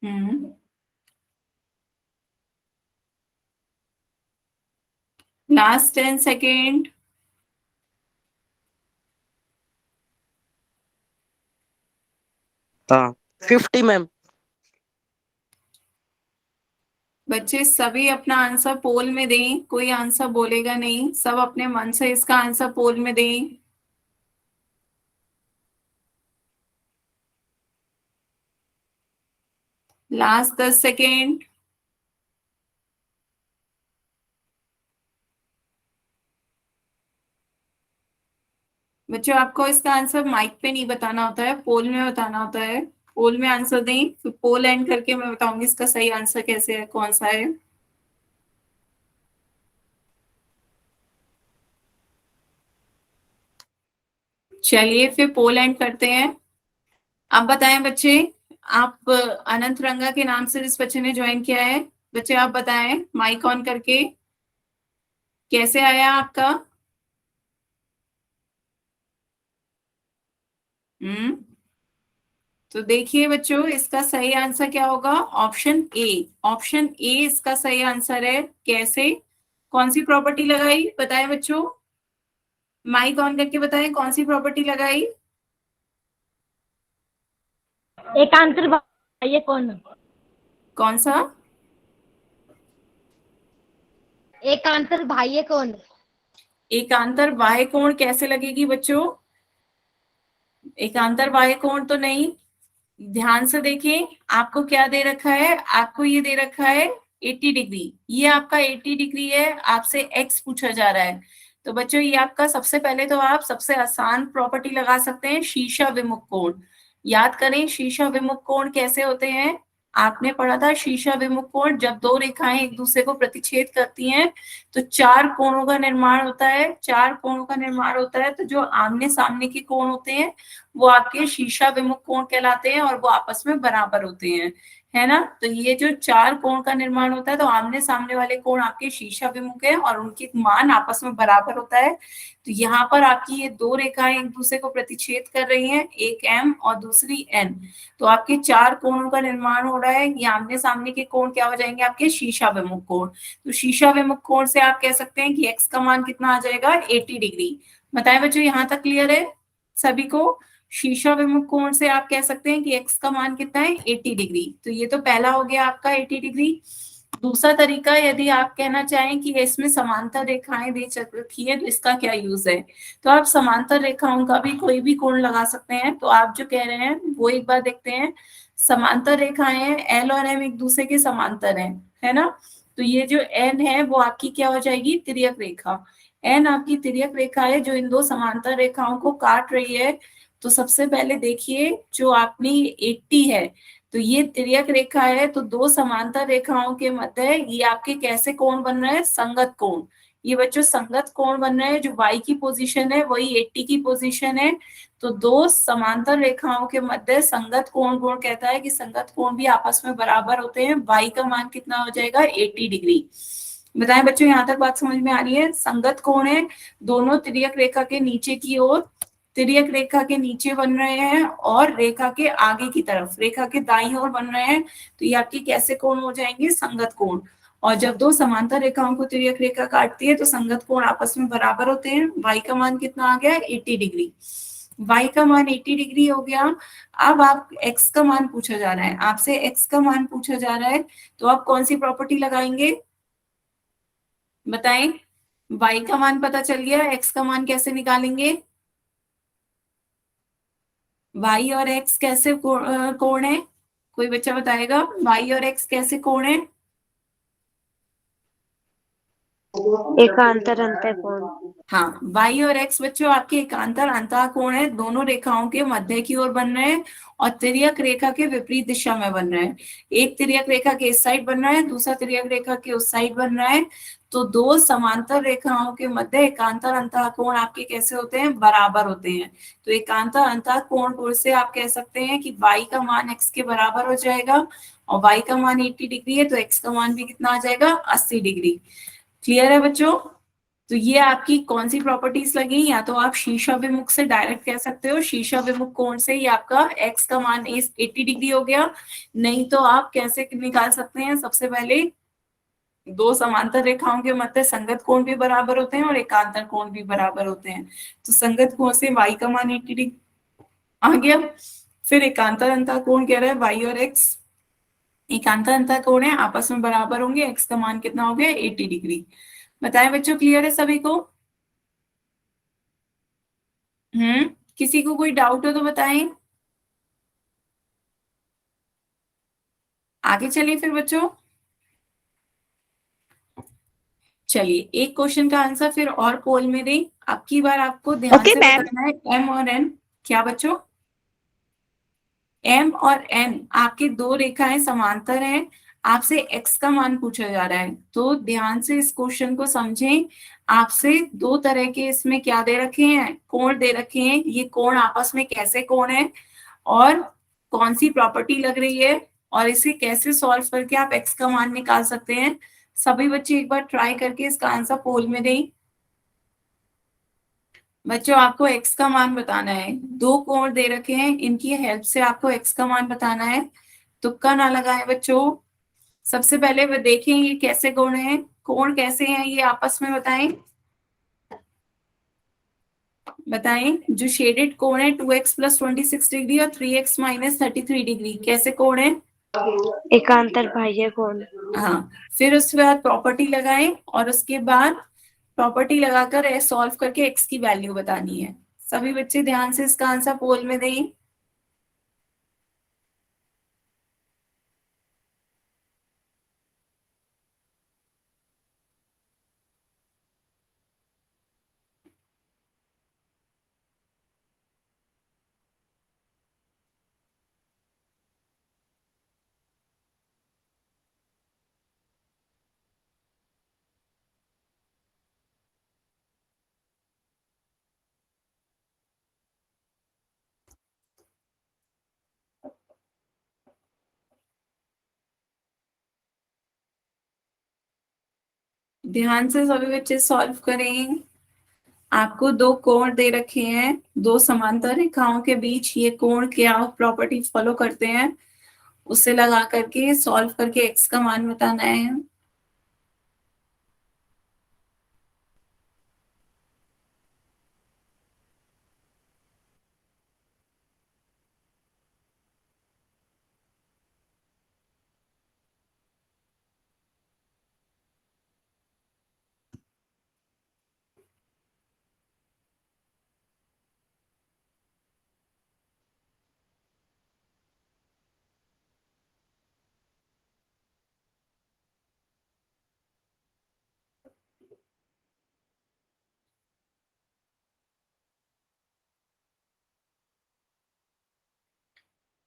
हम्म, लास्ट 10 सेकेंड। हाँ 50 मैम। बच्चे सभी अपना आंसर पोल में दें, कोई आंसर बोलेगा नहीं, सब अपने मन से इसका आंसर पोल में दें। Last 10 second. बच्चों आपको इसका आंसर माइक पे नहीं बताना होता है, पोल में बताना होता है। पोल में आंसर दें, फिर पोल एंड करके मैं बताऊंगी इसका सही आंसर कैसे है, कौन सा है। चलिए फिर पोल एंड करते हैं। अब बताएं बच्चे, आप अनंत रंगा के नाम से जिस बच्चे ने ज्वाइन किया है, बच्चे आप बताएं माइक ऑन करके कैसे आया आपका। तो देखिए बच्चों, इसका सही आंसर क्या होगा, ऑप्शन ए। ऑप्शन ए इसका सही आंसर है। कैसे, कौन सी प्रॉपर्टी लगाई बताएं बच्चों, माइक ऑन करके बताएं कौन सी प्रॉपर्टी लगाई। एकांतर बाह्य कोण। कौन सा, एकांतर बाह्य कोण। एकांतर बाह्य कोण कैसे लगेगी बच्चों, एकांतर बाह्य कोण तो नहीं। ध्यान से देखें, आपको क्या दे रखा है, आपको ये दे रखा है 80 डिग्री, ये आपका 80 डिग्री है, आपसे एक्स पूछा जा रहा है। तो बच्चों ये आपका, सबसे पहले तो आप सबसे आसान प्रॉपर्टी लगा सकते हैं, शीशा विमुख कोण। याद करें शीशा विमुख कोण कैसे होते हैं, आपने पढ़ा था शीशा विमुख कोण, जब दो रेखाएं एक दूसरे को प्रतिच्छेद करती हैं तो चार कोणों का निर्माण होता है, चार कोणों का निर्माण होता है। तो जो आमने सामने के कोण होते हैं वो आपके शीशा विमुख कोण कहलाते हैं और वो आपस में बराबर होते हैं, है ना। तो ये जो चार कोण का निर्माण होता है, तो आमने सामने वाले कोण आपके शीशा विमुख है और उनके मान आपस में बराबर होता है। तो यहाँ पर आपकी ये दो रेखाएं एक दूसरे को प्रतिच्छेद कर रही हैं, एक एम और दूसरी एन। तो आपके चार कोणों का निर्माण हो रहा है, ये आमने सामने के कोण क्या हो जाएंगे, आपके शीशा विमुख कोण। तो शीशा विमुख कोण से आप कह सकते हैं कि एक्स का मान कितना आ जाएगा, 80 डिग्री। बताएं बच्चों यहाँ तक क्लियर है सभी को। शीशा विमुख कोण से आप कह सकते हैं कि एक्स का मान कितना है, 80 डिग्री। तो ये तो पहला हो गया आपका 80 डिग्री। दूसरा तरीका, यदि आप कहना चाहें कि इसमें समांतर रेखाएं दे रखी है तो इसका क्या यूज है, तो आप समांतर रेखाओं का भी कोई भी कोण लगा सकते हैं। तो आप जो कह रहे हैं वो एक बार देखते हैं। समांतर रेखाएं हैं, एल और एम एक दूसरे के समांतर हैं, है ना। तो ये जो एन है वो आपकी क्या हो जाएगी, तिर्यक रेखा। एन आपकी तिर्यक रेखा है जो इन दो समांतर रेखाओं को काट रही है। तो सबसे पहले देखिए, जो आपने 80 है, तो ये तिर्यक रेखा है, तो दो समांतर रेखाओं के मध्य ये आपके कैसे कोण बन रहे हैं, संगत कोण। ये बच्चों संगत कोण बन रहे हैं, जो y की पोजीशन है वही 80 की पोजीशन है। तो दो समांतर रेखाओं के मध्य संगत कोण, गुण कहता है कि संगत कोण भी आपस में बराबर होते हैं। y का मान कितना हो जाएगा, 80 डिग्री। बताएं बच्चों यहाँ तक बात समझ में आ रही है। संगत कोण है, दोनों तिर्यक रेखा के नीचे की ओर, तिर्यक रेखा के नीचे बन रहे हैं और रेखा के आगे की तरफ, रेखा के दाईं ओर बन रहे हैं। तो ये आपके कैसे कोण हो जाएंगे, संगत कोण। और जब दो समांतर रेखाओं को तिर्यक रेखा काटती है तो संगत कोण आपस में बराबर होते हैं। y का मान कितना आ गया, 80 डिग्री। y का मान 80 डिग्री हो गया। अब आप x का मान पूछा जा रहा है, आपसे x का मान पूछा जा रहा है, तो आप कौन सी प्रॉपर्टी लगाएंगे बताएं। y का मान पता चल गया, x का मान कैसे निकालेंगे, y और x कैसे कोण है, कोई बच्चा बताएगा y और x कैसे कोण है। एकांतर अंतःकोण। हाँ, y और x बच्चों आपके एकांतर अंतः कोण है, दोनों रेखाओं के मध्य की ओर बन रहे हैं और तिर्यक रेखा के विपरीत दिशा में बन रहे हैं। एक तिर्यक रेखा के इस साइड बन रहा है, दूसरा तिर्यक रेखा के उस साइड बन रहा है। तो दो समांतर रेखाओं के मध्य एकांतर अंतः कोण आपके कैसे होते हैं, बराबर होते हैं। तो एकांतर अंतः कोण से आप कह सकते हैं कि y का मान x के बराबर हो जाएगा और y का मान 80 डिग्री है, तो x का मान भी कितना आ जाएगा, 80 डिग्री। क्लियर है बच्चों। तो ये आपकी कौन सी प्रॉपर्टीज लगी, या तो आप शीशा विमुख से डायरेक्ट कह सकते हो, शीशा विमुख कोण से ये आपका x का मान 80 डिग्री हो गया। नहीं तो आप कैसे निकाल सकते हैं, सबसे पहले दो समांतर रेखाओं के मध्य संगत कोण भी बराबर होते हैं और एकांतर कोण भी बराबर होते हैं। तो संगत कोण से y का मान 80 डिग्री आ गया। फिर एकांतर अंतः कोण कह रहा है y और x, एकांतर अंतः कोण है, आपस में बराबर होंगे, x का मान कितना हो गया, 80 डिग्री। बताएं बच्चों, क्लियर है सभी को। किसी को कोई डाउट हो तो बताएं, आगे चलिए फिर बच्चों। चलिए एक क्वेश्चन का आंसर फिर और पोल में दें। अब की बार आपको ध्यान ओके से मैम। बताना है m और n। क्या बच्चों, m और n आपके दो रेखाएं समांतर हैं, आपसे x का मान पूछा जा रहा है, तो ध्यान से इस क्वेश्चन को समझें। आपसे दो तरह के इसमें क्या दे रखे हैं, कोण दे रखे हैं। ये कोण आपस में कैसे कोण है और कौन सी प्रॉपर्टी लग रही है और इसे कैसे सॉल्व करके आप x का मान निकाल सकते हैं। सभी बच्चे एक बार ट्राई करके इसका आंसर पोल में दें। बच्चों आपको x का मान बताना है, दो कोण दे रखे हैं, इनकी हेल्प से आपको x का मान बताना है। तुक्का ना लगाएं बच्चों। सबसे पहले वो देखें ये कैसे कोण है, कोण कैसे हैं ये आपस में बताएं। बताएं, जो शेडेड कोण है 2x प्लस 26 डिग्री और 3x माइनस 33 डिग्री, कैसे कोण है। एकांतर बाह्य कोण। हाँ, फिर उसके बाद प्रॉपर्टी लगाएं और उसके बाद प्रॉपर्टी लगाकर सॉल्व करके x की वैल्यू बतानी है। सभी बच्चे ध्यान से इसका आंसर पोल में दें। ध्यान से सभी बच्चे सॉल्व करें। आपको दो कोण दे रखे हैं, दो समांतर रेखाओं के बीच ये कोण क्या प्रॉपर्टी फॉलो करते हैं, उसे लगा करके सॉल्व करके x का मान बताना है।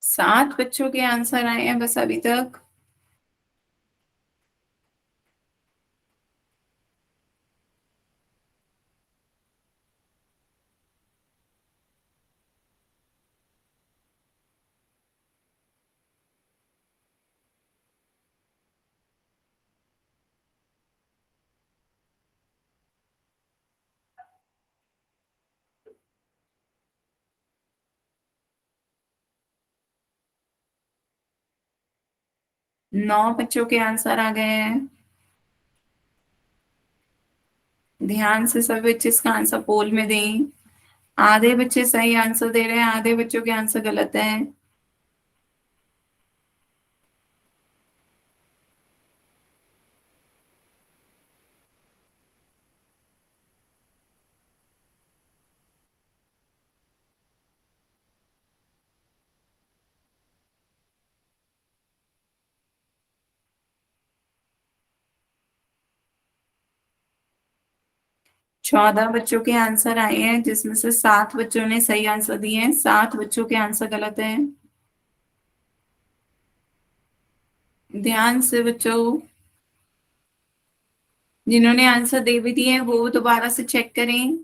सात बच्चों के आंसर आए हैं बस अभी तक। नौ बच्चों के आंसर आ गए हैं। ध्यान से सभी बच्चे इसका आंसर पोल में दें। आधे बच्चे सही आंसर दे रहे हैं, आधे बच्चों के आंसर गलत हैं। 14 बच्चों के आंसर आए हैं, जिसमें से 7 बच्चों ने सही आंसर दिए हैं, 7 बच्चों के आंसर गलत हैं। ध्यान से बच्चों, जिन्होंने आंसर दे भी दिए हैं वो दोबारा से चेक करें।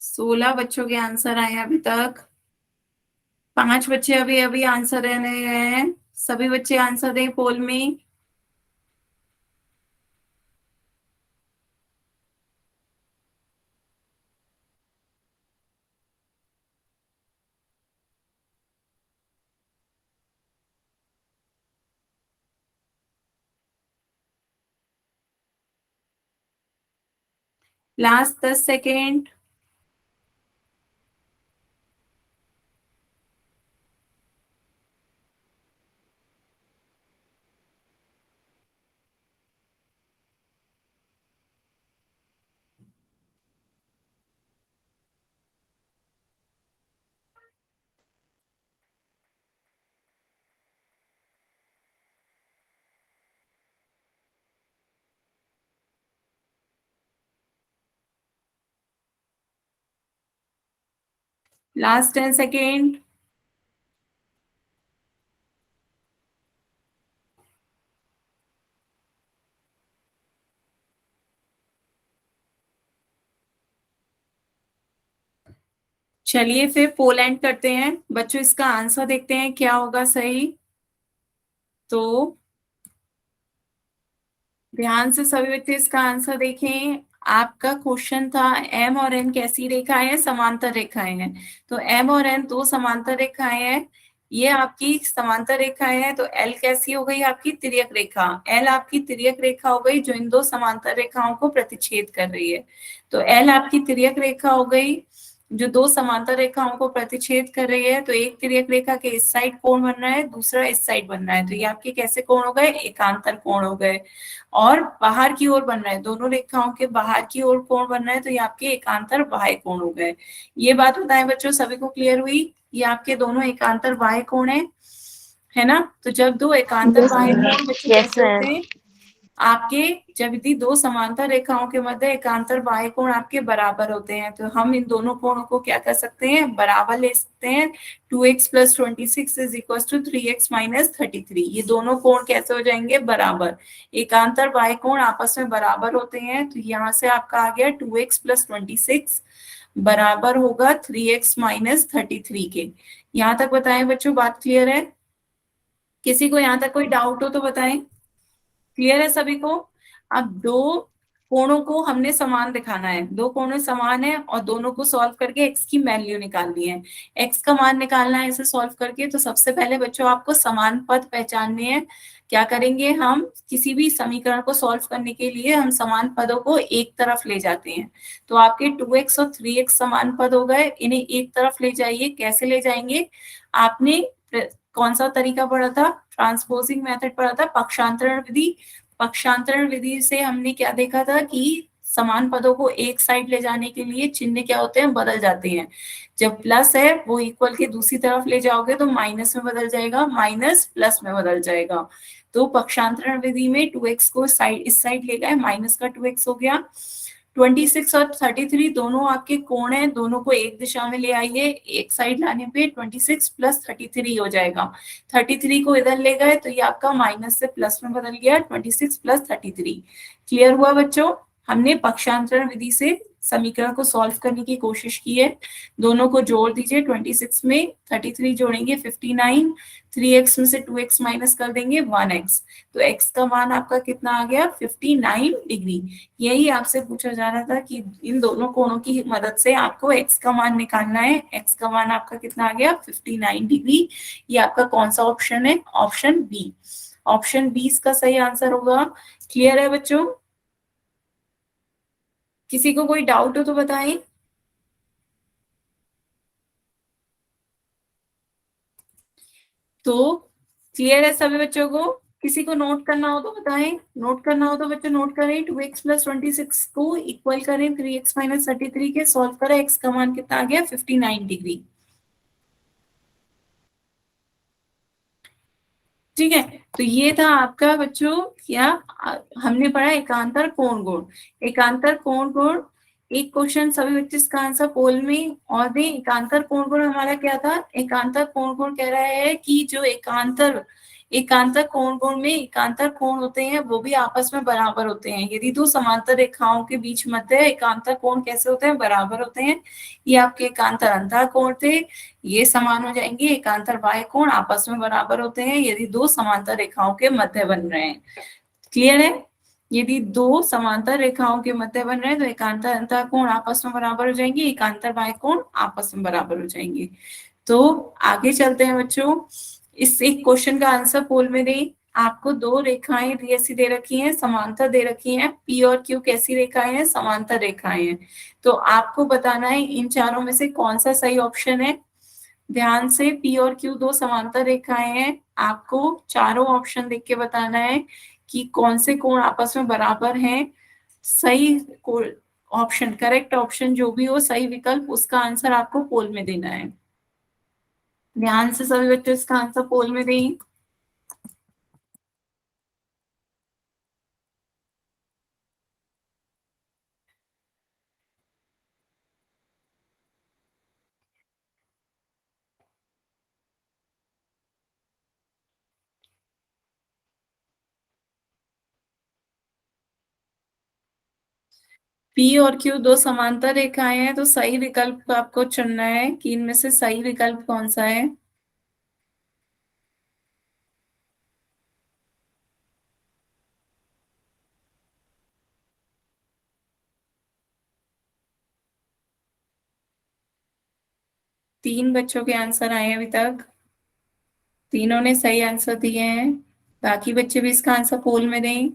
सोलह बच्चों के आंसर आए हैं अभी तक। 5 बच्चे अभी अभी आंसर देने गए हैं। सभी बच्चे आंसर दें पोल में। Last 10 second. Last 10 second. चलिए फिर पोलैंड करते हैं बच्चों, इसका आंसर देखते हैं क्या होगा सही। तो ध्यान से सभी बच्चे इसका आंसर देखें। आपका क्वेश्चन था एम और एन कैसी रेखाएं हैं, समांतर रेखाएं हैं। तो एम और एन दो समांतर रेखाएं हैं, ये आपकी समांतर रेखाएं हैं। तो एल कैसी हो गई, आपकी तिर्यक रेखा। एल आपकी तिर्यक रेखा हो गई जो इन दो समांतर रेखाओं को प्रतिच्छेद कर रही है। तो एल आपकी तिर्यक रेखा हो गई जो दो समांतर रेखाओं को प्रतिच्छेद कर रही है। तो एक तिर्यक रेखा के इस साइड कोण बन रहा है, दूसरा इस साइड बन रहा है। तो ये आपके कैसे कोण हो गए, एकांतर कोण हो गए। और बाहर की ओर बन रहा है, दोनों रेखाओं के बाहर की ओर कोण बन रहा है, तो ये आपके एकांतर बाह्य कोण हो गए। ये बात बताएं बच्चों, सभी को क्लियर हुई? ये आपके दोनों एकांतर बाह्य कोण है ना। तो जब दो एकांतर बाह्य कोण बच्चों यस कैसे होते मैम। हैं आपके, जब यदि दो समांतर रेखाओं के मध्य एकांतर बाह्य कोण आपके बराबर होते हैं, तो हम इन दोनों कोणों को क्या कर सकते हैं, बराबर ले सकते हैं। 2x + 26 is equal to 3x - 33। ये दोनों कोण कैसे हो जाएंगे, बराबर। एकांतर बाह्य कोण आपस में बराबर होते हैं, तो यहाँ से आपका आ गया 2x + 26 बराबर होगा 3x - 33 के। यहाँ तक बताएं बच्चों, बात क्लियर है? किसी को यहाँ तक कोई डाउट हो तो बताएं। क्लियर है सभी को? अब दो कोणों को हमने समान दिखाना है, दो कोण समान है और दोनों को सॉल्व करके एक्स की वैल्यू निकालनी है। एक्स का मान निकालना है इसे सॉल्व करके। तो सबसे पहले बच्चों आपको समान पद पहचानने हैं। क्या करेंगे, हम किसी भी समीकरण को सॉल्व करने के लिए हम समान पदों को एक तरफ ले जाते हैं। तो आपके 2x और 3x समान पद हो गए, इन्हें एक तरफ ले जाइए। कैसे ले जाएंगे, आपने कौन सा तरीका पढ़ा था, ट्रांसपोजिंग मेथड पढ़ा था, पक्षांतरण विधि। पक्षांतरण विधि से हमने क्या देखा था कि समान पदों को एक साइड ले जाने के लिए चिन्ह क्या होते हैं, बदल जाते हैं। जब प्लस है वो इक्वल के दूसरी तरफ ले जाओगे तो माइनस में बदल जाएगा, माइनस प्लस में बदल जाएगा। तो पक्षांतरण विधि में 2x को साइड इस साइड ले गए, माइनस का 2x हो गया। 26 और 33 दोनों आपके कोण हैं, दोनों को एक दिशा में ले आइए। एक साइड लाने पे 26 + 33 हो जाएगा। 33 को इधर ले गए तो ये आपका माइनस से प्लस में बदल गया, 26 + 33। क्लियर हुआ बच्चों? हमने पक्षांतरण विधि से समीकरण को सॉल्व करने की कोशिश की है। दोनों को जोड़ दीजिए, 26 में 33 जोड़ेंगे 59, 3x में से 2x माइनस कर देंगे 1x। तो x का मान आपका कितना आ गया, 59 डिग्री। यही आपसे पूछा जा रहा था कि इन दोनों कोणों की मदद से आपको x का मान निकालना है। x का मान आपका कितना आ गया, 59 डिग्री। ये आपका कौन सा ऑप्शन है, ऑप्शन बी। ऑप्शन बी इसका सही आंसर होगा। क्लियर है बच्चों? किसी को कोई डाउट हो तो बताएं। तो क्लियर है सभी बच्चों को? किसी को नोट करना हो तो बताएं। नोट करना हो तो बच्चे नोट करें। 2x + 26 को इक्वल करें 3x - 33 के, सॉल्व करें। x का मान कितना आ गया, 59 डिग्री। ठीक है, तो ये था आपका बच्चों क्या, हमने पढ़ा एकांतर कोण गुण। एकांतर कोण गुण एक क्वेश्चन सभी बच्चे इसका आंसर पोल में और दें। एकांतर कोण गुण हमारा क्या था, एकांतर कोण गुण कह रहा है कि जो एकांतर एकांतर कोण गुण में एकांतर कोण होते हैं वो भी आपस में बराबर होते हैं। यदि दो समांतर रेखाओं के बीच मध्य एकांतर कोण कैसे होते हैं, बराबर होते हैं। ये आपके एकांतर अंतः कोण थे, ये समान हो जाएंगे। एकांतर बाह्य कोण आपस में बराबर होते हैं यदि दो समांतर रेखाओं के मध्य बन रहे हैं। क्लियर है? यदि दो समांतर रेखाओं के मध्य बन रहे हैं तो एकांतर अंतः कोण आपस में बराबर हो जाएंगे, एकांतर बाह्य कोण आपस में बराबर हो जाएंगे। तो आगे चलते हैं बच्चों। इस एक क्वेश्चन का आंसर पोल में दें। आपको दो रेखाएं ऐसी दे रखी हैं, समांतर दे रखी हैं। पी और क्यू कैसी रेखाएं हैं, समांतर रेखाएं हैं। तो आपको बताना है इन चारों में से कौन सा सही ऑप्शन है। ध्यान से, पी और क्यू दो समांतर रेखाएं हैं। आपको चारों ऑप्शन देख के बताना है कि कौन से कोण आपस में बराबर हैं। सही ऑप्शन, करेक्ट ऑप्शन जो भी हो, सही विकल्प, उसका आंसर आपको पोल में देना है। ध्यान से सभी बच्चे इसका आंसर पोल में दें। पी और क्यू दो समांतर रेखाएं हैं, तो सही विकल्प आपको चुनना है कि इनमें से सही विकल्प कौन सा है। तीन बच्चों के आंसर आए हैं अभी तक, तीनों ने सही आंसर दिए हैं। बाकी बच्चे भी इसका आंसर पोल में दें।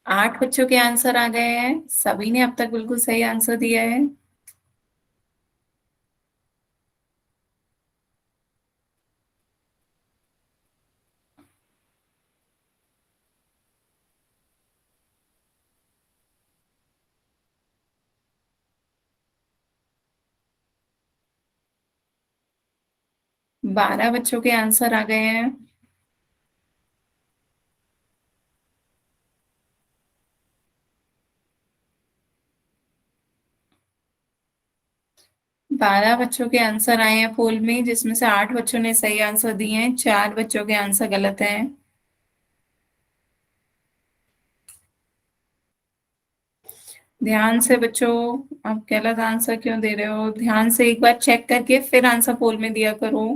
8 बच्चों के आंसर आ गए हैं, सभी ने अब तक बिल्कुल सही आंसर दिया है। बारह बच्चों के आंसर आ गए हैं। बारह बच्चों के आंसर आए हैं पोल में, जिसमें से 8 बच्चों ने सही आंसर दिए हैं, 4 बच्चों के आंसर गलत हैं। ध्यान से बच्चों, आप गलत आंसर क्यों दे रहे हो? ध्यान से एक बार चेक करके फिर आंसर पोल में दिया करो।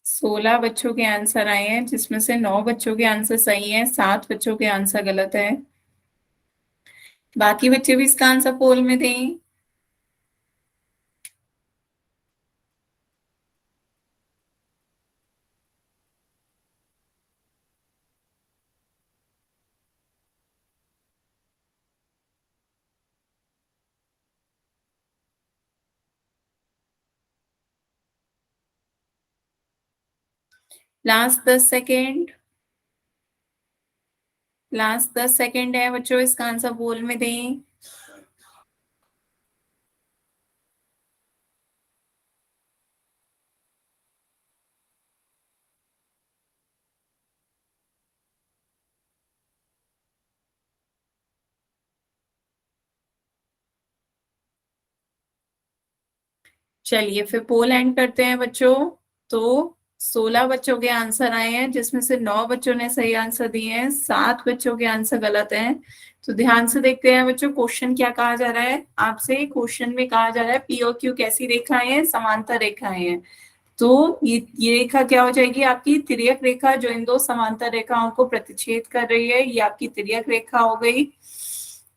सोलह बच्चों के आंसर आए हैं, जिसमें से 9 बच्चों के आंसर सही हैं, 7 बच्चों के आंसर गलत है। बाकी बच्चे भी इसका आंसर पोल में दें। लास्ट 10 सेकेंड, लास्ट 10 सेकेंड है बच्चों, इसका आंसर पोल में दें। चलिए फिर पोल एंड करते हैं बच्चों। तो 16 बच्चों के आंसर आए हैं, जिसमें से 9 बच्चों ने सही आंसर दिए हैं, 7 बच्चों के आंसर गलत हैं। तो ध्यान से देखते हैं बच्चों, क्वेश्चन क्या कहा जा रहा है आपसे। क्वेश्चन में कहा जा रहा है पी और क्यू कैसी रेखाएं हैं? समांतर रेखाएं हैं। तो ये रेखा क्या हो जाएगी? आपकी तिर्यक रेखा, जो इन दो समांतर रेखाओं को प्रतिच्छेद कर रही है, ये आपकी तिर्यक रेखा हो गई।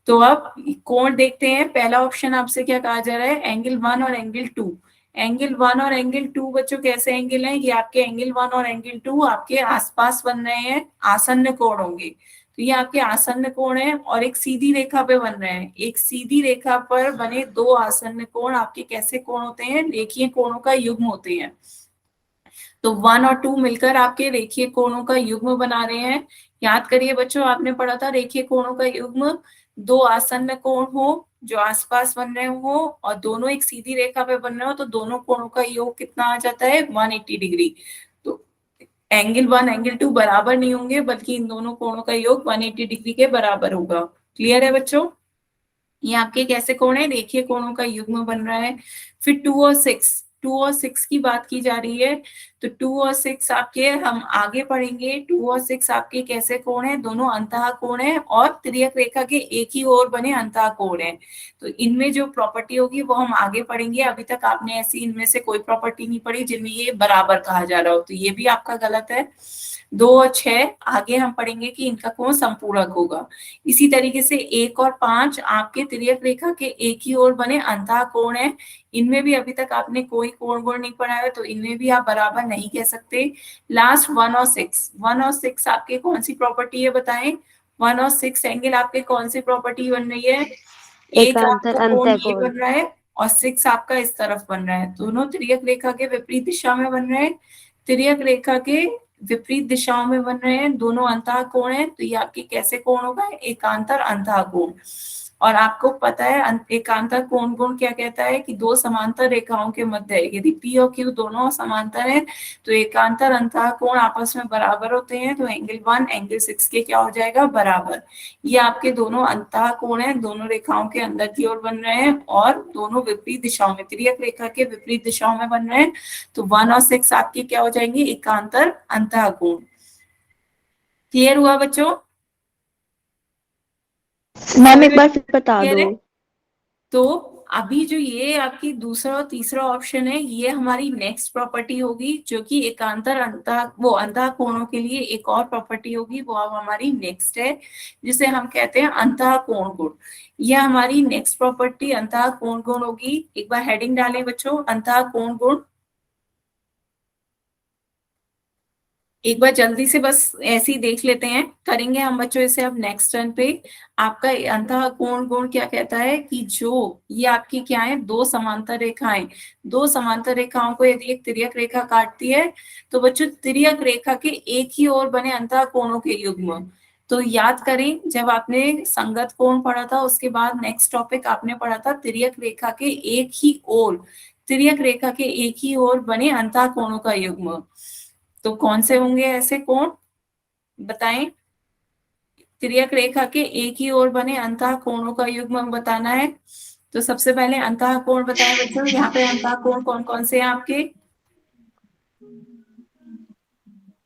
तो अब कोण देखते हैं। पहला ऑप्शन आपसे क्या कहा जा रहा है? एंगल 1 और एंगल 2। एंगल 1 और एंगल 2 बच्चों कैसे एंगल हैं? ये आपके एंगल 1 और एंगल 2 आपके आसपास बन रहे हैं, आसन्न कोण होंगे। तो ये आपके आसन्न कोण है और एक सीधी रेखा पे बन रहे हैं। एक सीधी रेखा पर बने दो आसन्न कोण आपके कैसे कोण होते हैं? रेखीय कोणों का युग्म होते हैं। तो 1 और 2 मिलकर आपके रेखीय कोणों का युग्म बना रहे हैं। याद करिए बच्चों, आपने पढ़ा था रेखीय कोणों का युग्म दो आसन्न कोण हो जो आसपास बन रहे हो और दोनों एक सीधी रेखा पे बन रहे हो, तो दोनों कोणों का योग कितना आ जाता है? 180 डिग्री। तो एंगल 1 एंगल 2 बराबर नहीं होंगे, बल्कि इन दोनों कोणों का योग 180 डिग्री के बराबर होगा। क्लियर है बच्चों? ये आपके कैसे कोण है? रेखीय कोणों का युग्म बन रहा है। फिर 2 और 6 की बात की जा रही है। तो 2 और 6 आपके, हम आगे पढ़ेंगे, 2 और 6 आपके कैसे कोण है? दोनों अंतः कोण है और तिर्यक रेखा के एक ही ओर बने अंतः कोण है। तो इनमें जो प्रॉपर्टी होगी वो हम आगे पढ़ेंगे। अभी तक आपने ऐसी इनमें से कोई प्रॉपर्टी नहीं पढ़ी जिनमें ये बराबर कहा जा रहा हो, तो ये भी आपका गलत है। 2 और 6 आगे हम पढ़ेंगे कि इनका कोण संपूरक होगा। इसी तरीके से 1 और 5 आपके तिर्यक रेखा के एक ही ओर बने अंतः कोण है। इनमें भी अभी तक आपने कोई कोण गुण नहीं पढ़ा है, तो इनमें भी आप बराबर नहीं कह सकते। लास्ट 1 और 6 आपके कौन सी प्रॉपर्टी है बताएं? 1 और 6 एंगल आपके कौन सी प्रॉपर्टी बन रही है? एक एकांतर आपका कोण ये अंतःकोण। बन रहा है और 6 आपका इस तरफ बन रहा है, दोनों तिर्यक रेखा के विपरीत दिशा में बन रहे हैं, तिर्यक रेखा के विपरीत दिशाओं में बन रहे हैं, दोनों अंतः कोण है, तो ये आपके कैसे कोण होगा, एकांतर अंतः कोण। और आपको पता है एकांतर कोण गुण क्या कहता है कि दो समांतर रेखाओं के मध्य यदि P और Q दोनों समांतर हैं तो एकांतर अंतः कोण आपस में बराबर होते हैं, तो एंगल 1 एंगल 6 के क्या हो जाएगा, बराबर। ये आपके दोनों अंतः कोण हैं, दोनों रेखाओं के अंदर की ओर बन रहे हैं और दोनों विपरीत दिशाओं में, तिर्यक रेखा के विपरीत दिशाओं में बन रहे हैं, तो 1 और 6 आपके क्या हो जाएंगे, एकांतर अंतः कोण। क्लियर हुआ बच्चों? मैम एक बार फिर बता क्लियर दो। है? तो अभी जो ये आपकी दूसरा और तीसरा ऑप्शन है, ये हमारी नेक्स्ट प्रॉपर्टी होगी, जो कि एकांतर अंतः कोणों के लिए एक और प्रॉपर्टी होगी, वो अब हमारी नेक्स्ट है, जिसे हम कहते हैं अंतः कोण गुण। ये हमारी नेक्स्ट प्रॉपर्टी अंतः कोण गुण होगी। एक बार हेडिंग डालें बच्चों, अंतः कोण गुण। एक बार जल्दी से बस ऐसे ही देख लेते हैं, करेंगे हम बच्चों इसे अब नेक्स्ट टर्न पे। आपका अंतः कोण गुण क्या कहता है कि जो ये आपकी क्या है, दो समांतर रेखाएं, दो समांतर रेखाओं को यदि एक तिर्यक रेखा काटती है तो बच्चों तिर्यक रेखा के एक ही ओर बने अंतः कोणों के युग्म। तो याद करें जब आपने संगत कोण पढ़ा था उसके बाद नेक्स्ट टॉपिक आपने पढ़ा था तिर्यक रेखा के एक ही ओर, तिर्यक रेखा के एक ही ओर बने अंतः कोणों का युग्म। तो कौन से होंगे ऐसे कोण बताएं, तिर्यक रेखा के एक ही ओर बने अंतः कोणों का युग्म बताना है। तो सबसे पहले अंतः कोण बताएं बच्चों, यहाँ पे अंतः कोण कौन कौन से हैं आपके,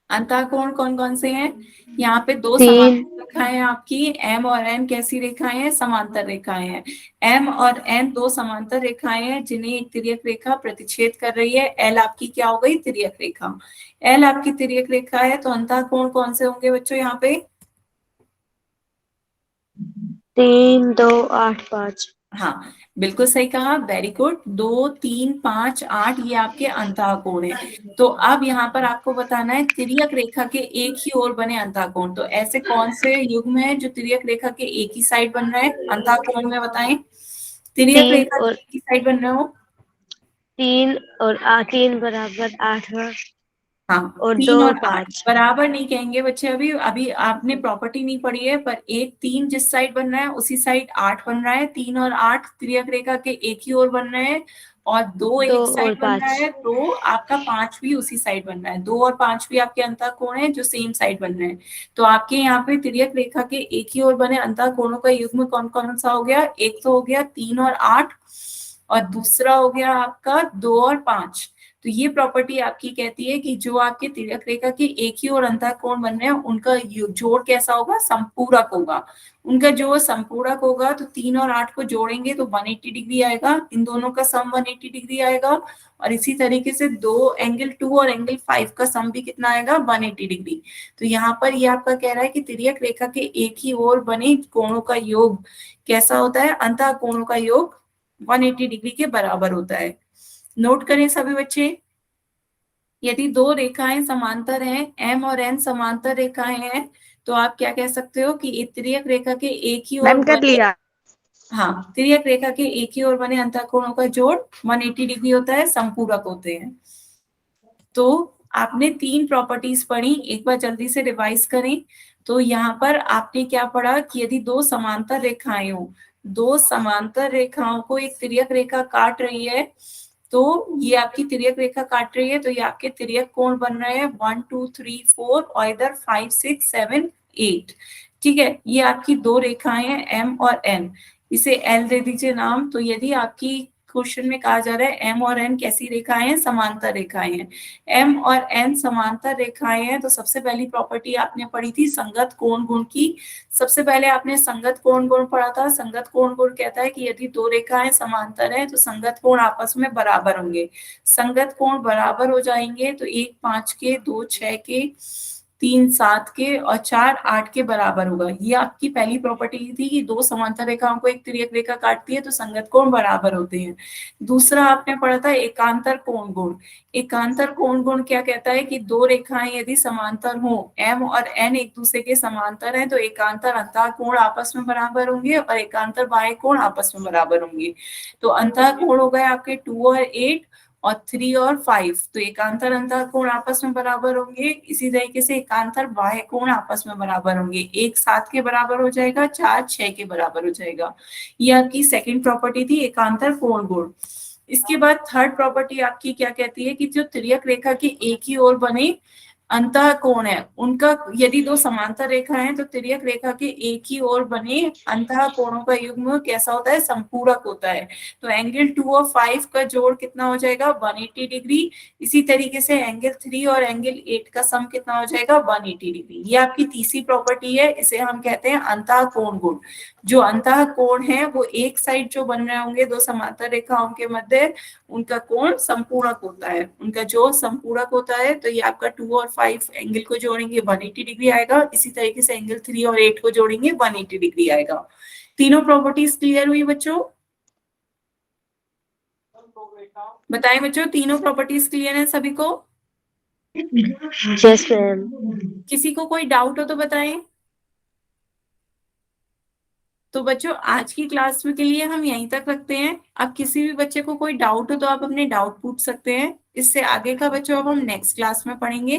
अंतः कोण कौन कौन से हैं, यहाँ पे दो 3 समांतर रेखाएं हैं आपकी, M और N कैसी रेखाएं हैं, समांतर रेखाएं हैं। M और N दो समांतर रेखाएं हैं जिन्हें एक तिर्यक रेखा प्रतिच्छेद कर रही है। L आपकी क्या हो गई, तिर्यक रेखा। L आपकी तिर्यक रेखा है, तो अंतः कोण कौन से होंगे बच्चों यहाँ पे, 3 2 8 5। हाँ बिल्कुल सही कहा, वेरी गुड। 2 3 5 8 ये आपके अंतः कोण है। तो अब यहाँ पर आपको बताना है तिर्यक रेखा के एक ही ओर बने अंतः कोण। तो ऐसे कौन से युग्म है जो तिर्यक रेखा के एक ही साइड बन रहा है अंतः कोण में, बताएं तिर्यक 3 रेखा के और एक ही साइड बन रहे हो। 3 और 3 बराबर 8 हाँ और 2 3 और 8 5। बराबर नहीं कहेंगे बच्चे, अभी अभी आपने प्रॉपर्टी नहीं पढ़ी है, पर एक 3 जिस साइड बन रहा है उसी साइड 8 बन रहा है, 3 और 8 तिर्यक रेखा के एक ही ओर बन रहे हैं, और 2 2 एक और साइड बन रहा 5। है, तो आपका 5 भी उसी साइड बन रहा है, 2 और 5 भी आपके अंतः कोण है जो सेम साइड बन रहे हैं। तो आपके यहाँ पे तिर्यक रेखा के एक ही ओर बने अंतः कोणों का युग्म कौन कौन सा हो गया, एक तो हो गया 3 और 8 और दूसरा हो गया आपका 2 और 5। तो ये प्रॉपर्टी आपकी कहती है कि जो आपके तिर्यक रेखा के एक ही ओर अंतः कोण बन रहे हैं उनका जोड़ कैसा होगा, संपूरक होगा। उनका जो संपूरक होगा तो 3 और 8 को जोड़ेंगे तो 180 डिग्री आएगा, इन दोनों का सम 180 डिग्री आएगा। और इसी तरीके से दो एंगल 2 और एंगल 5 का सम भी कितना आएगा, 180 डिग्री। तो यहाँ पर ये आपका कह रहा है कि तिर्यक रेखा के एक ही ओर बने कोणों का योग कैसा होता है, अंतः कोणों का योग 180 डिग्री के बराबर होता है। नोट करें सभी बच्चे, यदि दो रेखाएं समांतर हैं, M और N समांतर रेखाएं हैं, तो आप क्या कह सकते हो कि तिर्यक रेखा के एक ही ओर मैम कर बने, लिया। हाँ तिर्यक रेखा के एक ही ओर बने अंतःकोणों का जोड़ 180 डिग्री होता है, संपूरक होते हैं। तो आपने 3 प्रॉपर्टीज पढ़ी, एक बार जल्दी से रिवाइज करें। तो यहाँ पर आपने क्या पढ़ा कि यदि दो समांतर रेखाएं हो, दो समांतर रेखाओं को एक तिर्यक रेखा काट रही है, तो ये आपकी तिर्यक रेखा काट रही है, तो ये आपके तिर्यक कोण बन रहे हैं 1 2 3 4 और इधर 5 6 7 8। ठीक है, ये आपकी दो रेखाएं हैं M और N, इसे L दे दीजिए नाम। तो यदि आपकी क्वेश्चन में कहा जा रहा है M और N कैसी रेखाएं हैं, समांतर रेखाएं हैं, M और N समांतर रेखाएं हैं, तो सबसे पहली प्रॉपर्टी आपने पढ़ी थी संगत कोण गुण की। सबसे पहले आपने संगत कोण गुण पढ़ा था। संगत कोण गुण कहता है कि यदि दो रेखाएं समांतर हैं तो संगत कोण आपस में बराबर होंगे। संगत कोण बराबर हो जाएंगे तो 1 5 के, 2 6 के, 3 7 के और 4 8 के बराबर होगा। ये आपकी पहली प्रॉपर्टी थी कि दो समांतर रेखाओं को एक तिर्यक रेखा काटती है तो संगत कोण बराबर होते हैं। दूसरा आपने पढ़ा था एकांतर कोण गुण। एकांतर कोण गुण क्या कहता है कि दो रेखाएं यदि समांतर हो, m और n एक दूसरे के समांतर हैं, तो एकांतर अंतः कोण आपस में बराबर होंगे और एकांतर बाह्य कोण आपस में बराबर होंगे। तो अंतः कोण हो गए आपके 2 और 8 और 3 और 5, तो एकांतर अंतः कोण आपस में बराबर होंगे। इसी तरीके से एकांतर बाह्य कोण आपस में बराबर होंगे। 1 7 के बराबर हो जाएगा, 4 6 के बराबर हो जाएगा। ये आपकी सेकंड प्रॉपर्टी थी एकांतर कोण गुण। इसके बाद थर्ड प्रॉपर्टी आपकी क्या कहती है कि जो तिर्यक रेखा के एक ही ओर बने अंतः कोण है, उनका यदि दो समांतर रेखा है तो तिर्यक रेखा के एक ही ओर बने अंतः कोणों का युग्म कैसा होता है, संपूरक होता है। तो एंगल 2 और 5 का जोड़ कितना हो जाएगा, 180 डिग्री। इसी तरीके से एंगल 3 और एंगल 8 का सम कितना हो जाएगा, 180 डिग्री। ये आपकी तीसरी प्रॉपर्टी है, इसे हम कहते हैं अंतः कोण गुण। जो अंतः कोण है वो एक साइड जो बन रहे होंगे दो समांतर रेखाओं के मध्य, उनका कोण संपूरक होता है, उनका जो संपूरक होता है। तो ये आपका 2 और 5 एंगल को जोड़ेंगे 180 डिग्री आएगा। इसी तरीके से एंगल 3 और 8 को जोड़ेंगे 180 डिग्री आएगा। तीनों प्रॉपर्टीज क्लियर हुई बच्चों? बताएं बच्चों, तीनों प्रॉपर्टीज क्लियर है सभी को? Yes ma'am. किसी को कोई डाउट हो तो बताएं। तो बच्चों आज की क्लास में के लिए हम यहीं तक रखते हैं। अब किसी भी बच्चे को कोई डाउट हो तो आप अपने डाउट पूछ सकते हैं। इससे आगे का बच्चों अब हम नेक्स्ट क्लास में पढ़ेंगे।